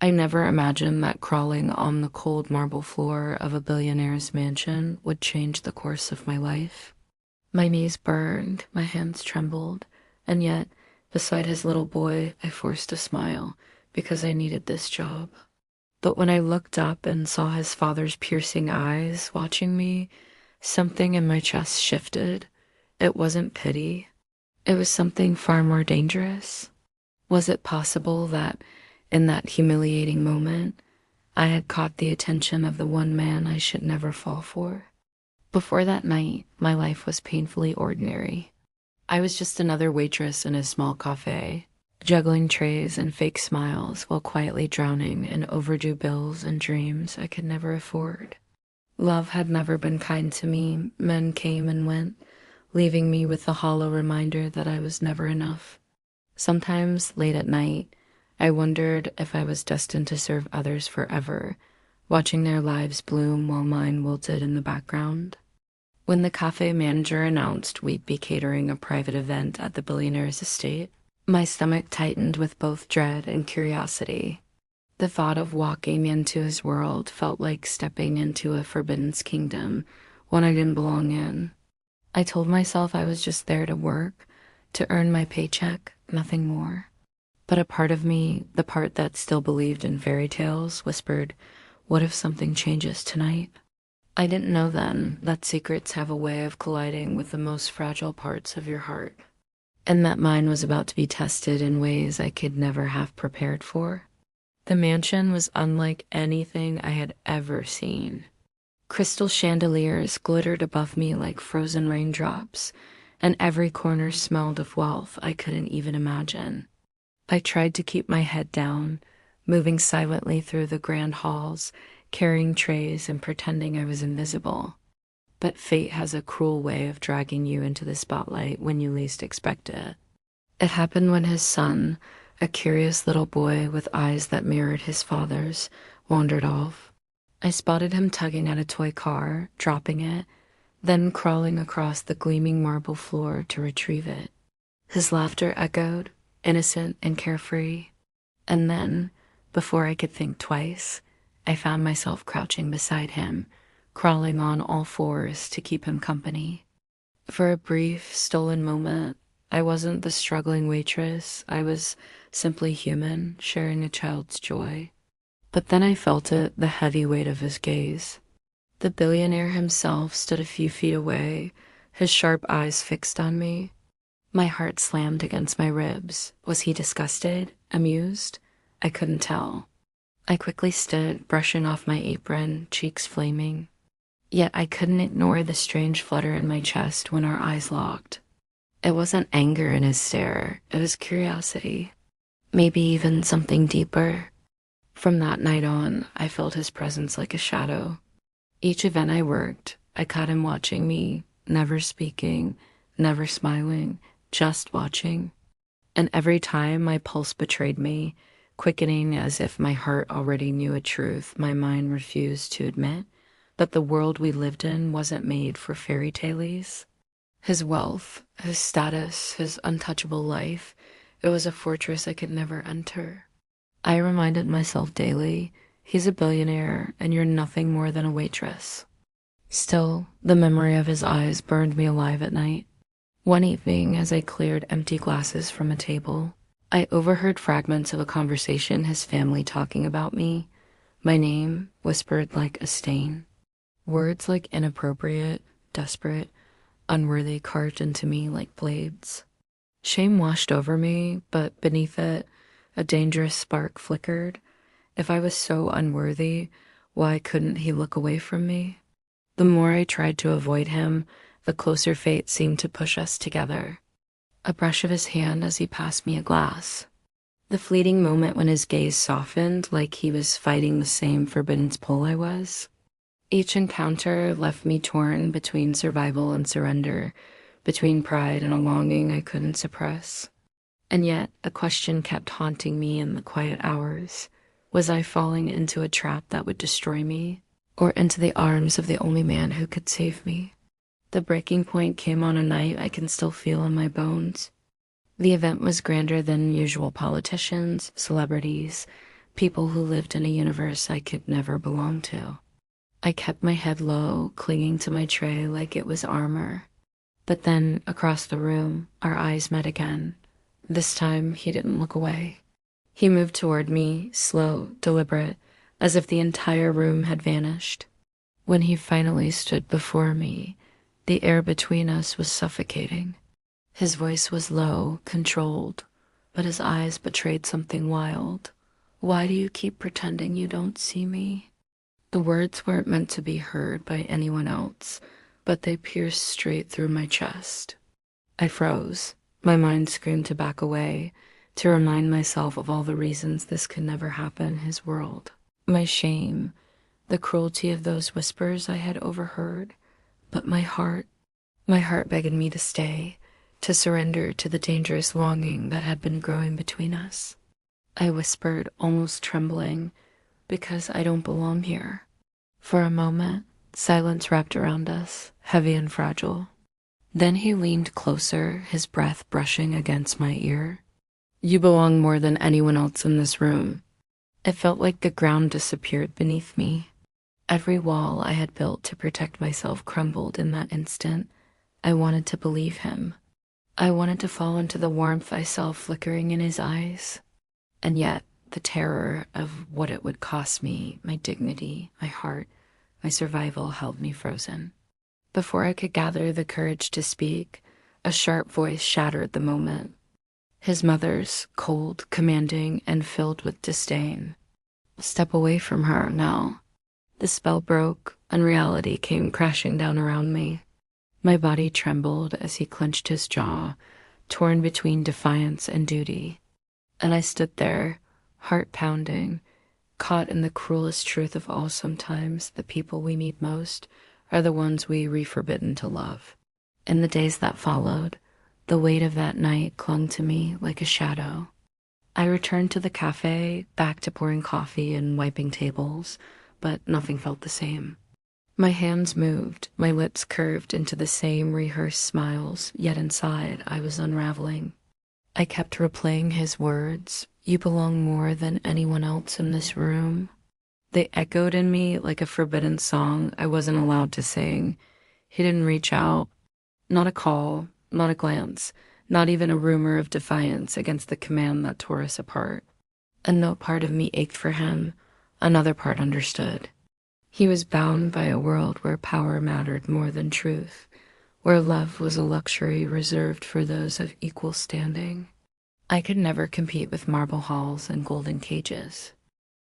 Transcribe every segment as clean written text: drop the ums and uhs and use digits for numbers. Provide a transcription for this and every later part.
I never imagined that crawling on the cold marble floor of a billionaire's mansion would change the course of my life. My knees burned, my hands trembled, and yet, beside his little boy, I forced a smile because I needed this job. But when I looked up and saw his father's piercing eyes watching me, something in my chest shifted. It wasn't pity, it was something far more dangerous. Was it possible that, in that humiliating moment, I had caught the attention of the one man I should never fall for? Before that night, my life was painfully ordinary. I was just another waitress in a small cafe, juggling trays and fake smiles while quietly drowning in overdue bills and dreams I could never afford. Love had never been kind to me. Men came and went, leaving me with the hollow reminder that I was never enough. Sometimes, late at night, I wondered if I was destined to serve others forever, watching their lives bloom while mine wilted in the background. When the cafe manager announced we'd be catering a private event at the billionaire's estate, my stomach tightened with both dread and curiosity. The thought of walking into his world felt like stepping into a forbidden kingdom, one I didn't belong in. I told myself I was just there to work, to earn my paycheck, nothing more. But a part of me, the part that still believed in fairy tales, whispered, "What if something changes tonight?" I didn't know then that secrets have a way of colliding with the most fragile parts of your heart, and that mine was about to be tested in ways I could never have prepared for. The mansion was unlike anything I had ever seen. Crystal chandeliers glittered above me like frozen raindrops, and every corner smelled of wealth I couldn't even imagine. I tried to keep my head down, moving silently through the grand halls, carrying trays and pretending I was invisible. But fate has a cruel way of dragging you into the spotlight when you least expect it. It happened when his son, a curious little boy with eyes that mirrored his father's, wandered off. I spotted him tugging at a toy car, dropping it, then crawling across the gleaming marble floor to retrieve it. His laughter echoed, innocent and carefree. And then, before I could think twice, I found myself crouching beside him, crawling on all fours to keep him company. For a brief, stolen moment, I wasn't the struggling waitress. I was simply human, sharing a child's joy. But then I felt it, the heavy weight of his gaze. The billionaire himself stood a few feet away, his sharp eyes fixed on me. My heart slammed against my ribs. Was he disgusted? Amused? I couldn't tell. I quickly stood, brushing off my apron, cheeks flaming. Yet I couldn't ignore the strange flutter in my chest when our eyes locked. It wasn't anger in his stare, it was curiosity. Maybe even something deeper. From that night on, I felt his presence like a shadow. Each event I worked, I caught him watching me, never speaking, never smiling, just watching. And every time my pulse betrayed me, quickening as if my heart already knew a truth my mind refused to admit, that the world we lived in wasn't made for fairy tales. His wealth, his status, his untouchable life, it was a fortress I could never enter. I reminded myself daily, he's a billionaire and you're nothing more than a waitress. Still, the memory of his eyes burned me alive at night. One evening, as I cleared empty glasses from a table, I overheard fragments of a conversation his family talking about me, my name whispered like a stain. Words like inappropriate, desperate, unworthy carved into me like blades. Shame washed over me, but beneath it, a dangerous spark flickered. If I was so unworthy, why couldn't he look away from me? The more I tried to avoid him, the closer fate seemed to push us together. A brush of his hand as he passed me a glass. The fleeting moment when his gaze softened like he was fighting the same forbidden pull I was. Each encounter left me torn between survival and surrender, between pride and a longing I couldn't suppress. And yet, a question kept haunting me in the quiet hours. Was I falling into a trap that would destroy me, or into the arms of the only man who could save me? The breaking point came on a night I can still feel in my bones. The event was grander than usual politicians, celebrities, people who lived in a universe I could never belong to. I kept my head low, clinging to my tray like it was armor. But then, across the room, our eyes met again. This time, he didn't look away. He moved toward me, slow, deliberate, as if the entire room had vanished. When he finally stood before me, the air between us was suffocating. His voice was low, controlled, but his eyes betrayed something wild. "Why do you keep pretending you don't see me?" The words weren't meant to be heard by anyone else, but they pierced straight through my chest. I froze. My mind screamed to back away, to remind myself of all the reasons this could never happen in his world. My shame, the cruelty of those whispers I had overheard, but my heart begged me to stay, to surrender to the dangerous longing that had been growing between us. I whispered, almost trembling, "Because I don't belong here." For a moment, silence wrapped around us, heavy and fragile. Then he leaned closer, his breath brushing against my ear. "You belong more than anyone else in this room." It felt like the ground disappeared beneath me. Every wall I had built to protect myself crumbled in that instant. I wanted to believe him. I wanted to fall into the warmth I saw flickering in his eyes. And yet, the terror of what it would cost me, my dignity, my heart, my survival held me frozen. Before I could gather the courage to speak, a sharp voice shattered the moment. His mother's, cold, commanding, and filled with disdain. "Step away from her now." The spell broke, and reality came crashing down around me. My body trembled as he clenched his jaw, torn between defiance and duty. And I stood there, heart pounding, caught in the cruelest truth of all. Sometimes the people we meet most are the ones we re-forbidden to love. In the days that followed, the weight of that night clung to me like a shadow. I returned to the cafe, back to pouring coffee and wiping tables, but nothing felt the same. My hands moved, my lips curved into the same rehearsed smiles, yet inside I was unraveling. I kept replaying his words, "You belong more than anyone else in this room." They echoed in me like a forbidden song I wasn't allowed to sing. He didn't reach out. Not a call, not a glance, not even a rumor of defiance against the command that tore us apart. And no part of me ached for him, another part understood. He was bound by a world where power mattered more than truth, where love was a luxury reserved for those of equal standing. I could never compete with marble halls and golden cages.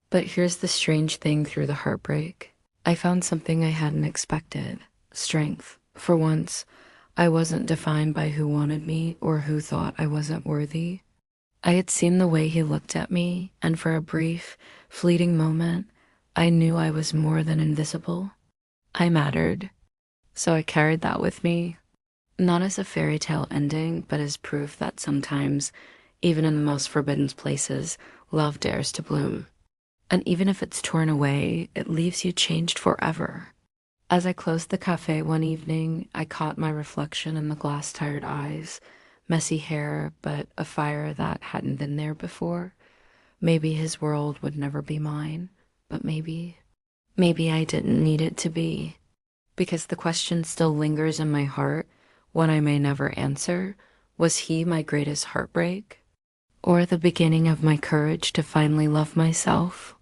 But here's the strange thing through the heartbreak. I found something I hadn't expected. Strength. For once, I wasn't defined by who wanted me or who thought I wasn't worthy. I had seen the way he looked at me, and for a brief, fleeting moment, I knew I was more than invisible. I mattered. So I carried that with me, not as a fairy tale ending, but as proof that sometimes, even in the most forbidden places, love dares to bloom. And even if it's torn away, it leaves you changed forever. As I closed the cafe one evening, I caught my reflection in the glass-tired eyes, messy hair, but a fire that hadn't been there before. Maybe his world would never be mine, but maybe I didn't need it to be. Because the question still lingers in my heart, one I may never answer. Was he my greatest heartbreak? Or the beginning of my courage to finally love myself?